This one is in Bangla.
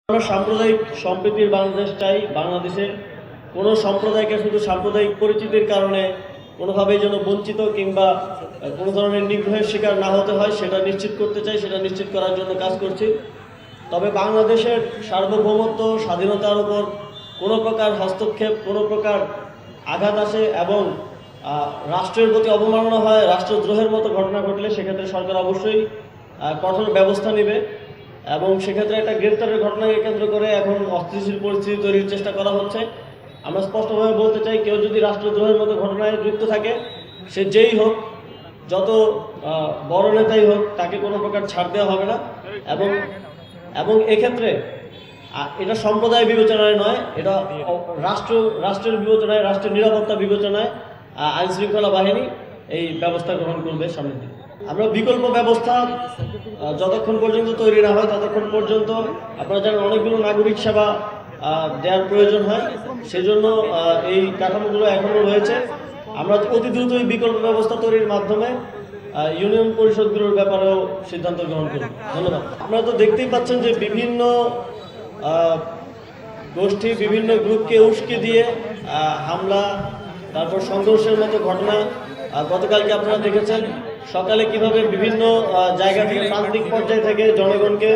আমরা সাম্প্রদায়িক সম্প্রীতির বাংলাদেশ চাই। বাংলাদেশে কোনো সম্প্রদায়কে শুধু সাম্প্রদায়িক পরিচিতির কারণে কোনোভাবেই যেন বঞ্চিত কিংবা কোনো ধরনের নিগ্রহের শিকার না হতে হয় সেটা নিশ্চিত করতে চাই, সেটা নিশ্চিত করার জন্য কাজ করছি। তবে বাংলাদেশের সার্বভৌমত্ব স্বাধীনতার উপর কোনো প্রকার হস্তক্ষেপ, কোনো প্রকার আঘাত আসে এবং রাষ্ট্রের প্রতি অবমাননা হয়, রাষ্ট্রদ্রোহের মতো ঘটনা ঘটলে সেক্ষেত্রে সরকার অবশ্যই কঠোর ব্যবস্থা নেবে। এবং সেক্ষেত্রে একটা গ্রেপ্তারের ঘটনাকে কেন্দ্র করে এখন অস্থিতিশীল পরিস্থিতি তৈরির চেষ্টা করা হচ্ছে। আমরা স্পষ্টভাবে বলতে চাই, কেউ যদি রাষ্ট্রদ্রোহের মতো ঘটনায় যুক্ত থাকে, সে যেই হোক, যত বড় নেতাই হোক, তাকে কোনো প্রকার ছাড় দেওয়া হবে না। এবং এক্ষেত্রে এটা সম্প্রদায় বিবেচনায় নয়, এটা রাষ্ট্রের বিবেচনায়, রাষ্ট্রের নিরাপত্তা বিবেচনায় আইনশৃঙ্খলা বাহিনী এই ব্যবস্থা গ্রহণ করবে সামনের দিকে। আমরা বিকল্প ব্যবস্থা যতক্ষণ পর্যন্ত তৈরি না হয় ততক্ষণ পর্যন্ত আপনারা জানেন অনেকগুলো নাগরিক সেবা দেওয়ার প্রয়োজন হয়, সেজন্য এই কাঠামোগুলো এখনও রয়েছে। আমরা অতি দ্রুত এই বিকল্প ব্যবস্থা তৈরির মাধ্যমে ইউনিয়ন পরিষদগুলোর ব্যাপারেও সিদ্ধান্ত গ্রহণ করব। ধন্যবাদ। আপনারা তো দেখতেই পাচ্ছেন যে বিভিন্ন গোষ্ঠী, বিভিন্ন গ্রুপকে উস্কে দিয়ে হামলা, তারপর সংঘর্ষের মতো ঘটনা গতকালকে আপনারা দেখেছেন। সকালে কিভাবে বিভিন্ন জায়গা থেকে, প্রান্তিক পর্যায় থেকে জনগণকে